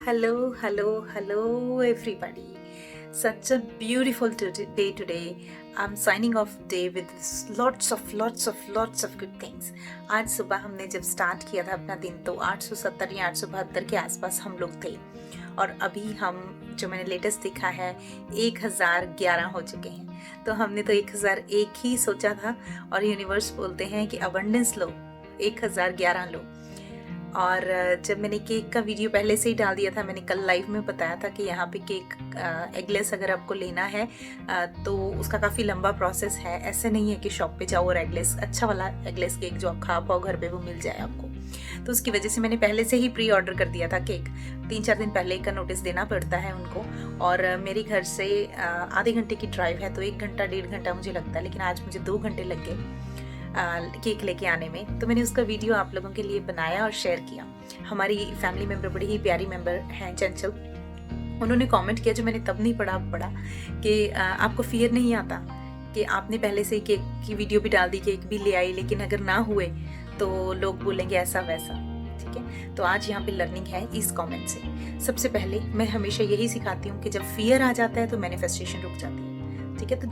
Hello, everybody. Such a beautiful day today. I'm signing off day with lots of good things. आज सुबह हमने जब start किया था अपना दिन तो 870 या 872 के आसपास हम लोग थे और अभी हम जो मैंने लेटेस्ट देखा है 1011 हो चुके हैं। तो हमने तो 1001 ही सोचा था और यूनिवर्स बोलते हैं कि अबंडेंस लो, 1011 लो। और जब मैंने केक का वीडियो पहले से ही डाल दिया था, मैंने कल लाइव में बताया था कि यहाँ पे केक एगलेस अगर आपको लेना है तो उसका काफ़ी लंबा प्रोसेस है। ऐसे नहीं है कि शॉप पे जाओ और एगलेस अच्छा वाला एगलेस केक जो आप खा पाओ घर पे वो मिल जाए आपको। तो उसकी वजह से मैंने पहले से ही प्री ऑर्डर कर दिया था केक। 3-4 दिन पहले का नोटिस देना पड़ता है उनको। और मेरे घर से आधे घंटे की ड्राइव है तो 1 घंटा 1.5 घंटा मुझे लगता है, लेकिन आज मुझे 2 घंटे लग गए केक लेके आने में। तो मैंने उसका वीडियो आप लोगों के लिए बनाया और शेयर किया। हमारी फैमिली मेम्बर बड़ी ही प्यारी मेम्बर हैं चंचल, उन्होंने कमेंट किया जो मैंने तब नहीं पढ़ा कि आपको फियर नहीं आता कि आपने पहले से ही केक की वीडियो भी डाल दी, केक भी ले आई, लेकिन अगर ना हुए तो लोग बोलेंगे ऐसा वैसा। ठीक है, तो आज यहाँ पे लर्निंग है इस कमेंट से। सबसे पहले मैं हमेशा यही सिखाती हूँ कि जब फियर आ जाता है तो मैनिफेस्टेशन रुक जाती है। ठीक है, तो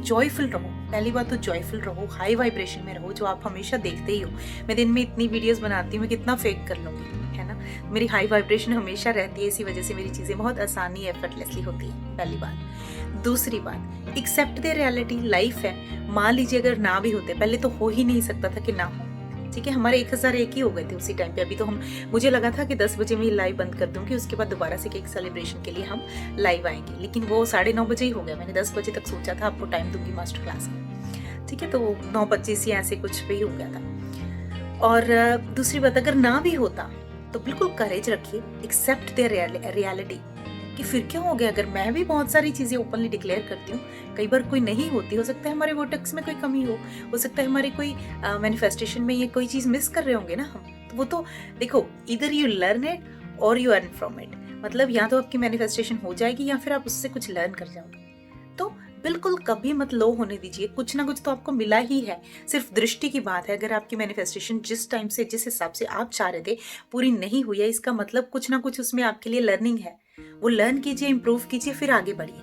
जॉयफुल रहो। पहली बात तो जॉयफुल रहो, हाई वाइब्रेशन में रहो, जो आप हमेशा देखते ही हो। मैं दिन में इतनी वीडियोस बनाती हूँ, मैं कितना फेक कर लूँगी, है ना। मेरी हाई वाइब्रेशन हमेशा रहती है, इसी वजह से मेरी चीज़ें बहुत आसानी एफर्टलेसली होती हैं। पहली बात। दूसरी बात, एक्सेप्ट द रियलिटी, लाइफ है। मान लीजिए अगर ना भी होते, पहले तो हो ही नहीं सकता था कि ना हो। ठीक है, हमारे 1001 ही हो गए थे उसी टाइम पे। अभी तो मुझे लगा था कि 10 बजे मैं लाइव बंद कर दूंगी, उसके बाद दोबारा से केक सेलिब्रेशन के लिए हम लाइव आएंगे, लेकिन वो 9:30 बजे ही हो गया। मैंने 10 बजे तक सोचा था आपको टाइम दूंगी मास्टर क्लास में। ठीक है, तो 9:25 या ऐसे कुछ पे ही हो गया था। और दूसरी बात, अगर ना भी होता तो बिल्कुल करेज रखिए, एक्सेप्ट द रियलिटी कि फिर क्या हो गया। अगर मैं भी बहुत सारी चीजें ओपनली डिक्लेयर करती हूँ, कई बार कोई नहीं होती, हो सकता है हमारे वर्टेक्स में कोई कमी हो सकता है हमारी कोई मैनिफेस्टेशन में ये कोई चीज मिस कर रहे होंगे ना हम। तो वो तो देखो, इधर यू लर्न इट और यू अर्न फ्रॉम इट। मतलब या तो आपकी मैनिफेस्टेशन हो जाएगी या फिर आप उससे कुछ लर्न कर जाओगे। तो बिल्कुल कभी मत लो होने दीजिए, कुछ ना कुछ तो आपको मिला ही है। सिर्फ दृष्टि की बात है। अगर आपकी मैनिफेस्टेशन जिस टाइम से जिस हिसाब से आप चाह रहे थे पूरी नहीं हुई है, इसका मतलब कुछ ना कुछ उसमें आपके लिए लर्निंग है। वो लर्न कीजिए, इंप्रूव कीजिए, फिर आगे बढ़िए।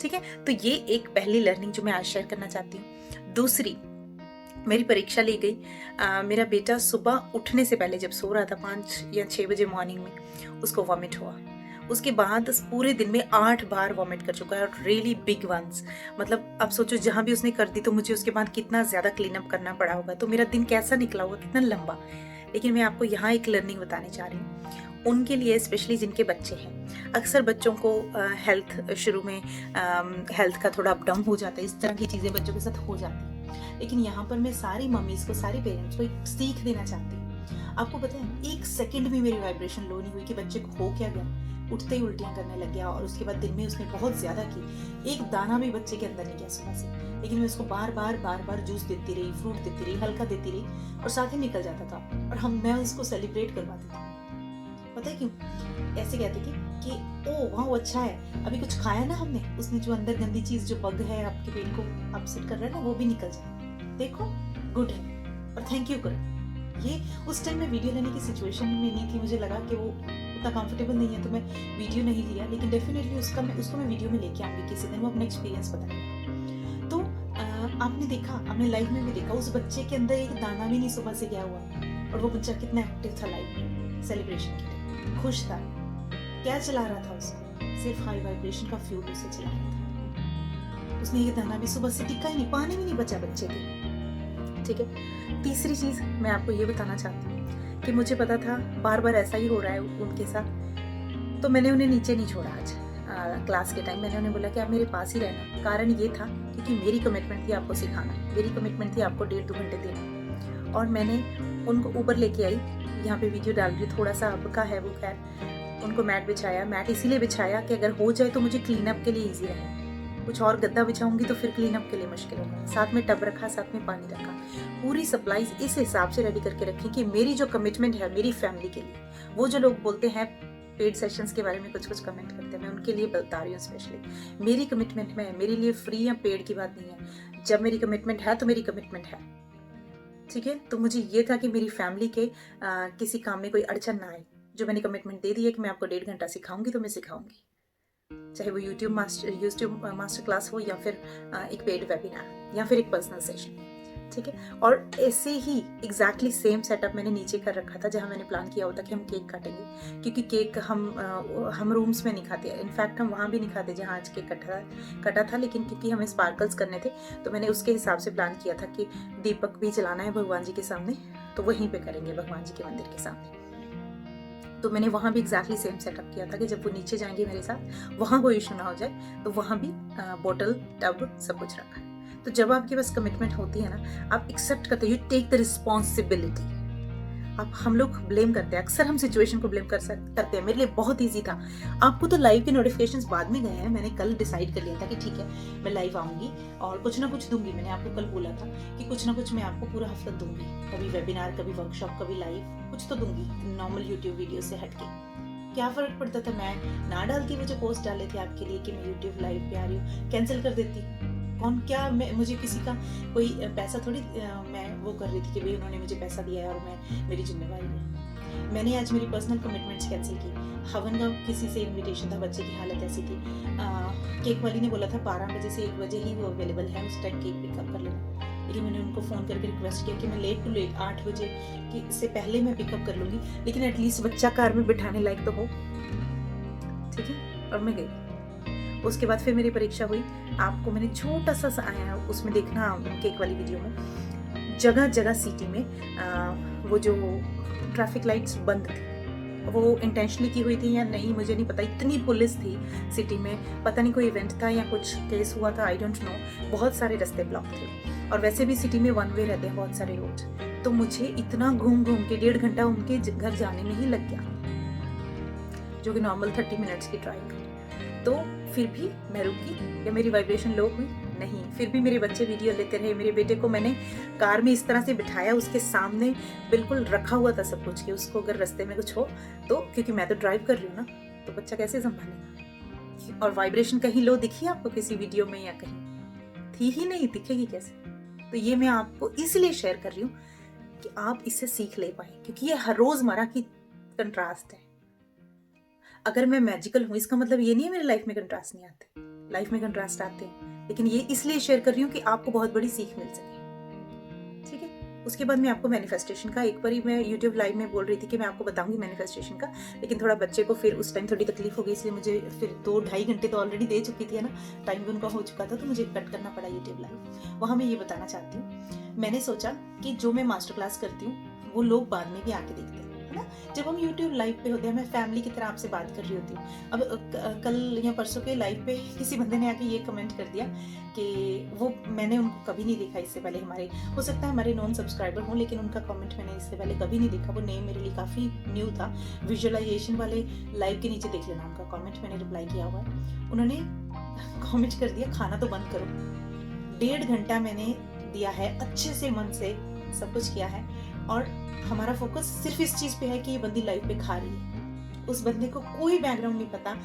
ठीक है, तो ये एक पहली लर्निंग जो मैं आज शेयर करना चाहती हूँ। दूसरी, मेरी परीक्षा ली गई। मेरा बेटा सुबह उठने से पहले जब सो रहा था 5 या 6 बजे मॉर्निंग में, उसको वॉमिट हुआ। उसके बाद पूरे दिन में 8 बार वॉमिट कर चुका है और रियली बिग वंस। मतलब अब सोचो, जहाँ भी उसने कर दी तो मुझे उसके बाद कितना ज़्यादा क्लीन अप करना पड़ा होगा, तो मेरा दिन कैसा निकला होगा, कितना लंबा। लेकिन मैं आपको यहाँ एक लर्निंग बताने चाह रही हूँ उनके लिए, स्पेशली जिनके बच्चे हैं। अक्सर बच्चों को हेल्थ शुरू में हेल्थ का थोड़ा अप डाउन हो जाता है, इस तरह की चीज़ें बच्चों के साथ हो जाती हैं। लेकिन यहाँ पर मैं सारी मम्मीज को, सारे पेरेंट्स को एक सीख देना चाहती हूँ। आपको पता है, 1 सेकंड भी मेरी वाइब्रेशन लो नहीं हुई कि बच्चे को हो क्या गया, उठते ही उल्टियां करने लग गया और उसके बाद दिन में उसने बहुत ज्यादा की। एक दाना भी बच्चे के अंदर नहीं गया सुबह से, लेकिन मैं उसको बार बार जूस देती रही, फ्रूट देती रही, हल्का देती रही और साथ ही निकल जाता था। और मैं उसको सेलिब्रेट करवाती थी। पता है क्यों? ऐसे कहते थे कि ओ वाह अच्छा है, अभी कुछ खाया ना हमने, उसने जो अंदर गंदी चीज, जो बग है आपके पेट को अपसेट कर रहा है ना, वो भी निकल जाए। देखो, गुड है और थैंक यू करो। ये उस टाइम में वीडियो लेने की सिचुएशन में नहीं थी, मुझे लगा कि वो उतना कंफर्टेबल नहीं है तो मैं वीडियो नहीं लिया, लेकिन डेफिनेटली उसको मैं वीडियो में लेके आऊंगी किसी दिन, वो अपना एक्सपीरियंस बताएगा। तो आपने देखा, आपने लाइफ में भी देखा, उस बच्चे के अंदर एक दाना भी नहीं सुबह से गया हुआ और वो बच्चा कितना एक्टिव था लाइफ में, सेलिब्रेशन के लिए खुश था। क्या चला रहा था उसको? सिर्फ हाई वाइब्रेशन का फ्यूल उसे चला रहा था। उसने ये दाना भी सुबह से टिका ही नहीं, पानी भी नहीं बचा बच्चे के। ठीक है, तीसरी चीज मैं आपको ये बताना चाहती हूँ कि मुझे पता था बार बार ऐसा ही हो रहा है उनके साथ, तो मैंने उन्हें नीचे नहीं छोड़ा। आज क्लास के टाइम मैंने उन्हें बोला कि आप मेरे पास ही रहना। कारण ये था क्योंकि मेरी कमिटमेंट थी आपको सिखाना, मेरी कमिटमेंट थी आपको 1.5-2 घंटे देना। और मैंने उनको ऊपर लेके आई, यहाँ पे वीडियो डाल रही, थोड़ा सा आपका है वो, खैर उनको मैट बिछाया। मैट इसीलिए बिछाया कि अगर हो जाए तो मुझे क्लीन अप के लिए ईजी रहे। कुछ और गद्दा बिछाऊंगी तो फिर क्लीन अप के लिए मुश्किल होगा। साथ में टब रखा, साथ में पानी रखा, पूरी सप्लाईज इस हिसाब से रेडी करके रखी कि मेरी जो कमिटमेंट है मेरी फैमिली के लिए। वो जो लोग बोलते हैं पेड सेशंस के बारे में कुछ कमेंट करते हैं, मैं उनके लिए बता रही हूँ स्पेशली। मेरी कमिटमेंट में है, मेरे लिए फ्री या पेड की बात नहीं है। जब मेरी कमिटमेंट है तो मेरी कमिटमेंट है। ठीक है, तो मुझे ये था कि मेरी फैमिली के किसी काम में कोई अड़चन ना आए। जो मैंने कमिटमेंट दे दी है कि मैं आपको 1.5 घंटा सिखाऊंगी तो मैं सिखाऊंगी, चाहे वो यूट्यूब मास्टर क्लास हो या फिर एक पेड वेबिनार या फिर एक पर्सनल सेशन, ठीक है। और ऐसे ही एग्जैक्टली सेम सेटअप मैंने नीचे कर रखा था जहाँ मैंने प्लान किया होता कि हम केक काटेंगे, क्योंकि केक हम रूम्स में नहीं खाते, इनफैक्ट हम वहाँ भी नहीं खाते जहाँ आज केक कटा था, लेकिन क्योंकि हमें स्पार्कल्स करने थे तो मैंने उसके हिसाब से प्लान किया था कि दीपक भी जलाना है भगवान जी के सामने, तो वहीं पे करेंगे भगवान जी के मंदिर के सामने। तो मैंने वहाँ भी एग्जैक्टली सेम सेटअप किया था कि जब वो नीचे जाएंगे मेरे साथ वहाँ कोई इशू ना हो जाए, तो वहाँ भी बोतल टब सब कुछ रखा है। तो जब आपके पास कमिटमेंट होती है ना, आप एक्सेप्ट करते हो, यू टेक द रिस्पॉन्सिबिलिटी। अब हम लोग ब्लेम करते हैं, अक्सर हम सिचुएशन को ब्लेम करते हैं। मेरे लिए बहुत इजी था, आपको तो लाइव के नोटिफिकेशंस बाद में गए हैं, मैंने कल डिसाइड कर लिया था कि ठीक है मैं लाइव आऊंगी और कुछ ना कुछ दूंगी। मैंने आपको कल बोला था कि कुछ ना कुछ मैं आपको पूरा हफ्ता दूंगी, कभी वेबिनार, कभी वर्कशॉप, कभी लाइव, कुछ तो दूंगी नॉर्मल यूट्यूब वीडियो से हटके। क्या फर्क पड़ता था, मैं ना डाल के वो जो पोस्ट डाले थे आपके लिए कि मैं यूट्यूब लाइव पे आ रही हूँ, कैंसिल कर देती। कौन क्या, मैं मुझे किसी का कोई पैसा थोड़ी मैं वो कर रही थी कि भाई उन्होंने मुझे पैसा दिया है और मैं मेरी जिम्मेवारी है। मैंने आज मेरी पर्सनल कमिटमेंट्स कैंसिल की। हवन का किसी से इनविटेशन था, बच्चे की हालत ऐसी थी, केक वाली ने बोला था 12 बजे से 1 बजे ही वो अवेलेबल है, उस टाइम केक पिकअप कर लेना। लेकिन मैंने उनको फ़ोन करके रिक्वेस्ट किया कि मैं लेट टू लेट 8 बजे से पहले मैं पिकअप कर लूँगी, लेकिन एटलीस्ट बच्चा कार में बिठाने लायक तो हो, ठीक है। और मैं गई। उसके बाद फिर मेरी परीक्षा हुई। आपको मैंने छोटा सा आया उसमें देखना, केक वाली वीडियो में जगह जगह सिटी में वो जो ट्रैफिक लाइट्स बंद थी, वो इंटेंशनली की हुई थी या नहीं मुझे नहीं पता। इतनी पुलिस थी सिटी में, पता नहीं कोई इवेंट था या कुछ केस हुआ था, आई डोंट नो। बहुत सारे रास्ते ब्लॉक थे और वैसे भी सिटी में 1 वे रहते हैं बहुत सारे रोड। तो मुझे इतना घूम घूम के 1.5 घंटा उनके घर जाने में ही लग गया, जो कि नॉर्मल 30 मिनट्स की ड्राइव। तो फिर भी मैं रुकी या मेरी वाइब्रेशन लो हुई नहीं, फिर भी मेरे बच्चे वीडियो लेते रहे। मेरे बेटे को मैंने कार में इस तरह से बिठाया, उसके सामने बिल्कुल रखा हुआ था सब कुछ कि उसको अगर रास्ते में कुछ हो तो, क्योंकि मैं तो ड्राइव कर रही हूँ ना, तो बच्चा कैसे संभालेगा। और वाइब्रेशन कहीं लो दिखी आपको किसी वीडियो में या कहीं? थी ही नहीं, दिखेगी कैसे। तो ये मैं आपको इसलिए शेयर कर रही हूँ कि आप इससे सीख ले पाए, क्योंकि ये हर रोजमर्रा की कंट्रास्ट है। अगर मैं मैजिकल हूँ इसका मतलब ये नहीं है मेरी लाइफ में कंट्रास्ट नहीं आते, लाइफ में कंट्रास्ट आते हैं, लेकिन ये इसलिए शेयर कर रही हूँ कि आपको बहुत बड़ी सीख मिल सके, ठीक है। उसके बाद मैं आपको मैनिफेस्टेशन का, एक बार मैं यूट्यूब लाइव में बोल रही थी कि मैं आपको बताऊंगी मैनिफेस्टेशन का, लेकिन थोड़ा बच्चे को फिर उस टाइम थोड़ी तकलीफ हो गई, इसलिए मुझे फिर 2-2.5 घंटे तो ऑलरेडी दे चुकी थी है ना, टाइम भी उनका हो चुका था, तो मुझे कट करना पड़ा यूट्यूब लाइव। वहाँ मैं ये बताना चाहती हूँ, मैंने सोचा कि जो मैं मास्टर क्लास करती हूँ वो लोग बाद में भी आके देखते हैं, है ना। जब हम YouTube लाइव पे होते हैं, मैं फैमिली की तरह आपसे बात कर रही होती हूँ। अब कल या परसों के लाइव पे किसी बंदे ने आके ये कमेंट कर दिया कि वो मैंने उनको कभी नहीं देखा इससे पहले, हमारे हो सकता है हमारे नॉन सब्सक्राइबर हों, लेकिन उनका कमेंट मैंने इससे पहले कभी नहीं देखा। वो नेम मेरे लिए काफ़ी न्यू था। विजुअलाइजेशन वाले लाइव के नीचे देख लेना उनका कमेंट, मैंने रिप्लाई किया हुआ है। उन्होंने कमेंट कर दिया खाना तो बंद करो। 1.5 घंटा मैंने दिया है, अच्छे से मन से सब कुछ किया है, और हमारा फोकस सिर्फ इस चीज पे है कि ये बंदी लाइफ पे खा रही है। उस बंदे को कोई बैकग्राउंड नहीं पता,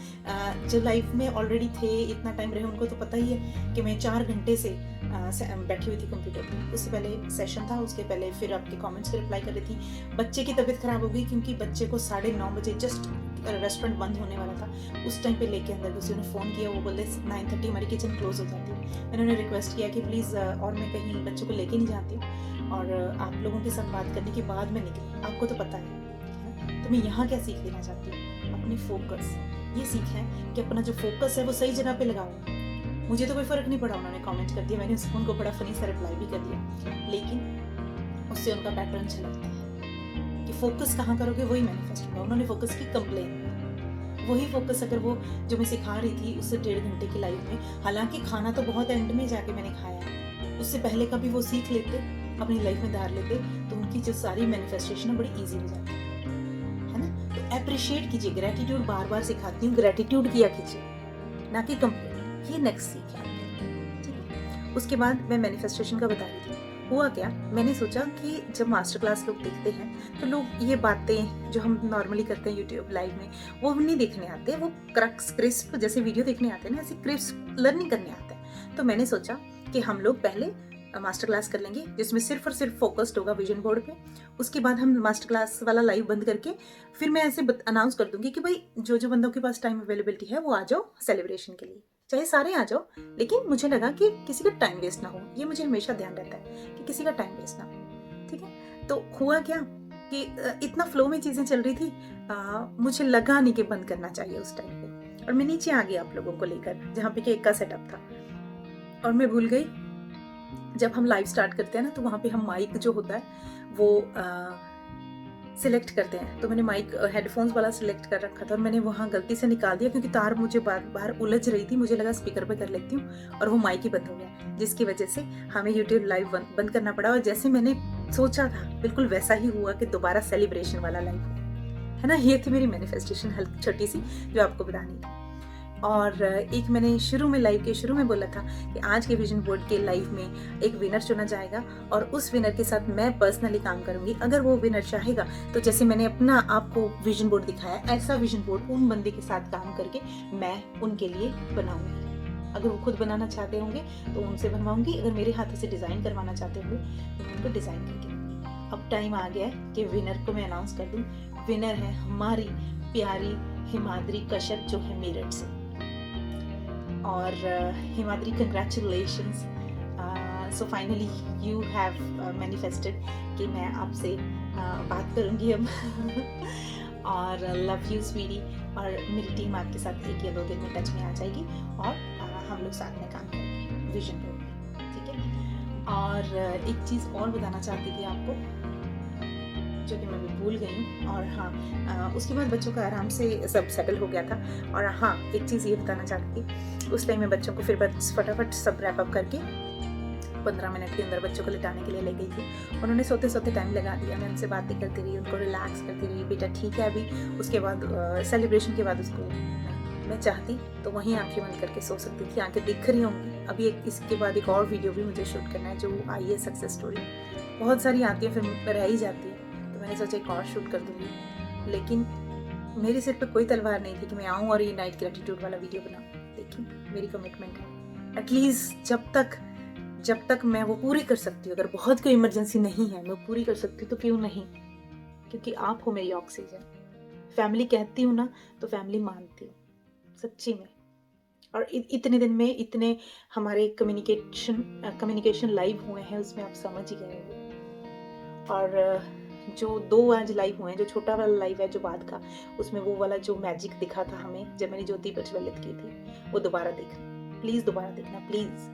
जो लाइफ में ऑलरेडी थे इतना टाइम रहे उनको तो पता ही है कि मैं 4 घंटे से बैठी हुई थी कंप्यूटर पे। उससे पहले सेशन था, उसके पहले फिर आपके कमेंट्स के रिप्लाई कर रही थी। बच्चे की तबीयत खराब हो गई क्योंकि बच्चे को 9:30 बजे जस्ट रेस्टोरेंट बंद होने वाला था, उस टाइम पे लेके अंदर किसी ने फ़ोन किया, वो बोलते 9:30 हमारी किचन क्लोज हो जाती है। मैंने उन्हें रिक्वेस्ट किया कि प्लीज़, और मैं कहीं बच्चों को लेके नहीं जाती हूँ, और आप लोगों के साथ बात करने के बाद मैं निकली, आपको तो पता है। तो मैं यहाँ क्या सीख लेना चाहती हूँ, अपनी फोकस, ये सीख है कि अपना जो फोकस है वो सही जगह पे लगाओ। मुझे तो कोई फ़र्क नहीं पड़ा, उन्होंने कमेंट कर दिया, मैंने उनको बड़ा फनी सा रिप्लाई भी कर दिया, लेकिन उससे उनका पैटर्न झलकता है कि फोकस कहाँ करोगे वही मैनिफेस्ट होगा। उन्होंने फोकस की कंप्लेन, वही फोकस अगर वो जो मैं सिखा रही थी उससे 1.5 घंटे की लाइफ में, हालांकि खाना तो बहुत एंड में जाके मैंने खाया, उससे पहले का भी वो सीख लेते, अपनी लाइफ में धार लेते, तो उनकी जो सारी मैनिफेस्टेशन है बड़ी ईजी हो जाती है ना। तो अप्रिशिएट कीजिए, ग्रेटिट्यूड बार बार सिखाती हूँ, ग्रेटिट्यूड किया कीजिए, ना कि कंप्लेन। ये नेक्स्ट सीख है, ठीक है। उसके बाद मैं मैनिफेस्टेशन का बता रही थी। हुआ क्या, मैंने सोचा कि जब मास्टर क्लास लोग देखते हैं तो लोग ये बातें जो हम नॉर्मली करते हैं यूट्यूब लाइव में वो नहीं देखने आते, वो क्रिस्प जैसे वीडियो देखने आते हैं ना, ऐसे क्रिस्प लर्निंग करने आते हैं। तो मैंने सोचा कि हम लोग पहले मास्टर क्लास कर लेंगे जिसमें सिर्फ और सिर्फ फोकस्ड होगा विजन बोर्ड पे। उसके बाद हम मास्टर क्लास वाला लाइव बंद करके फिर मैं ऐसे अनाउंस कर दूंगी कि भाई जो जो बंदों के पास टाइम अवेलेबिलिटी है वो आ जाओ सेलिब्रेशन के लिए, चाहे सारे आ जाओ, लेकिन मुझे लगा कि किसी का टाइम वेस्ट ना हो। ये मुझे हमेशा ध्यान रहता है कि किसी का टाइम वेस्ट ना हो। ठीक है, तो हुआ क्या कि इतना फ्लो में चीज़ें चल रही थी, मुझे लगा नहीं कि बंद करना चाहिए उस टाइम पे, और मैं नीचे आ गई आप लोगों को लेकर जहाँ पे केक का सेटअप था, और मैं भूल गई जब हम लाइव स्टार्ट करते हैं ना तो वहाँ पे हम माइक जो होता है वो सिलेक्ट करते हैं। तो मैंने माइक हेडफोन्स वाला सिलेक्ट कर रखा था और मैंने वहाँ गलती से निकाल दिया क्योंकि तार मुझे बार उलझ रही थी। मुझे लगा स्पीकर पे कर लेती हूँ और वो माइक ही बंद हो गया, जिसकी वजह से हमें यूट्यूब लाइव बंद करना पड़ा। और जैसे मैंने सोचा था बिल्कुल वैसा ही हुआ कि दोबारा सेलिब्रेशन वाला लाइव है ना। ये थी मेरी मैनिफेस्टेशन छोटी सी जो आपको बतानी थी। और एक मैंने शुरू में लाइव के शुरू में बोला था कि आज के विजन बोर्ड के लाइव में एक विनर चुना जाएगा और उस विनर के साथ मैं पर्सनली काम करूंगी। अगर वो विनर चाहेगा तो जैसे मैंने अपना आपको विजन बोर्ड दिखाया, ऐसा विजन बोर्ड उन बंदे के साथ काम करके मैं उनके लिए बनाऊंगी। अगर वो खुद बनाना चाहते होंगे तो उनसे बनवाऊंगी, अगर मेरे हाथों से डिज़ाइन करवाना चाहते होंगे तो उनको डिज़ाइन करके दूंगी। अब टाइम आ गया है कि विनर को मैं अनाउंस कर दूँ। विनर है हमारी प्यारी हिमाद्री कश्यप जो है मेरठ से। और Himadri congratulations, so finally you have manifested कि मैं आपसे बात करूंगी अब और लव यू स्वीटी। और मेरी टीम आपके साथ 1 या 2 दिन में टच में आ जाएगी और हम लोग साथ में काम करेंगे विजन बोर्ड में, ठीक है। और एक चीज़ और बताना चाहती थी आपको जो कि मैं भी भूल गई हूँ। और हाँ, उसके बाद बच्चों का आराम से सब सेटल हो गया था। और हाँ, एक चीज़ ये बताना चाहती थी, उस टाइम मैं बच्चों को फिर बस फटाफट सब रैप अप करके 15 मिनट के अंदर बच्चों को लिटाने के लिए ले गई थी। उन्होंने सोते सोते टाइम लगा दिया। मैं उनसे बातें करती रही, उनको रिलैक्स करती रही, बेटा ठीक है अभी। उसके बाद सेलिब्रेशन के बाद उसको मैं चाहती तो वहीं आंखें बंद करके सो सकती थी, आंखें दिख रही होंगी। अभी इसके बाद एक और वीडियो भी मुझे शूट करना है जो आई है सक्सेस स्टोरी। बहुत सारी आती है फिर रह ही जाती है, मैंने सोचा एक और शूट कर दूंगी। लेकिन मेरे सिर पे कोई तलवार नहीं थी कि मैं आऊँ और ये नाइट ग्रेटिट्यूड वाला वीडियो बनाऊँ। देखिए मेरी कमिटमेंट है, एटलीस्ट जब तक मैं वो पूरी कर सकती हूँ। अगर बहुत कोई इमरजेंसी नहीं है मैं पूरी कर सकती हूँ तो क्यों नहीं, क्योंकि आप हो मेरी ऑक्सीजन। फैमिली कहती हूँ ना तो फैमिली मानती हूँ सच्ची में। और इतने दिन में इतने हमारे कम्युनिकेशन लाइव हुए हैं, उसमें आप समझ ही गए होंगे। और जो 2 आज लाइव हुए हैं, जो छोटा वाला लाइव है जो बाद का, उसमें वो वाला जो मैजिक दिखा था हमें जब मैंने ज्योति प्रज्वलित की थी, वो दोबारा देखना प्लीज़, दोबारा देखना प्लीज़।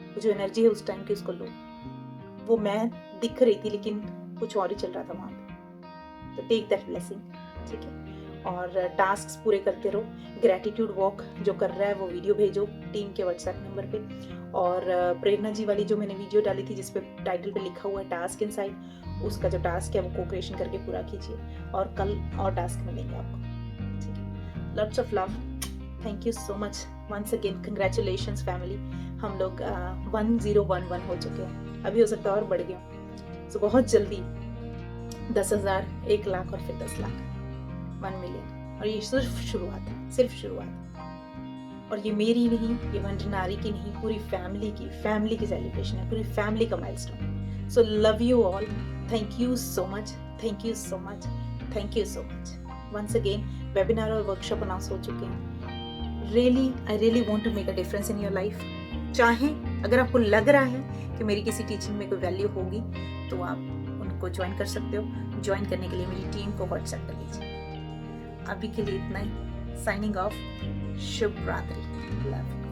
वो जो एनर्जी है उस टाइम की उसको लो। वो मैं दिख रही थी लेकिन कुछ और ही चल रहा था वहाँ पे। तो टेक दैट ब्लेसिंग, ठीक है। और टास्क्स पूरे करते रहो। ग्रैटिट्यूड वॉक जो कर रहा है वो वीडियो भेजो टीम के व्हाट्सएप नंबर पे। और प्रेरणा जी वाली जो मैंने वीडियो डाली थी जिसपे टाइटल पे लिखा हुआ है टास्क इनसाइड, उसका जो टास्क है वो कोक्रिएशन करके पूरा कीजिए। और कल और टास्क मिलेंगे आपको, ठीक है। Lots of love, thank you so much once again, congratulations family. हम लोग 1011 हो चुके हैं, अभी हो सकता है और बढ़ गया। सो बहुत जल्दी 10,000, 1 लाख और फिर 10 लाख, 1 मिलियन। और ये सिर्फ शुरुआत है, सिर्फ शुरुआत। और ये मेरी नहीं, ये वंडनारी की नहीं, पूरी फैमिली की सेलिब्रेशन है, पूरी फैमिली का माइलस्टोन है। So love you all, thank you so much, thank you so much, thank you so much. Once again webinar और वर्कशॉप अनाउंस हो चुके हैं। I really want to make a difference in your life. चाहे अगर आपको लग रहा है कि मेरी किसी टीचिंग में कोई वैल्यू होगी तो आप उनको ज्वाइन कर सकते हो। ज्वाइन करने के लिए मेरी टीम को व्हाट्सएप कर लीजिए। अभी के लिए इतना ही, साइनिंग ऑफ, शुभ रात्रि, लव।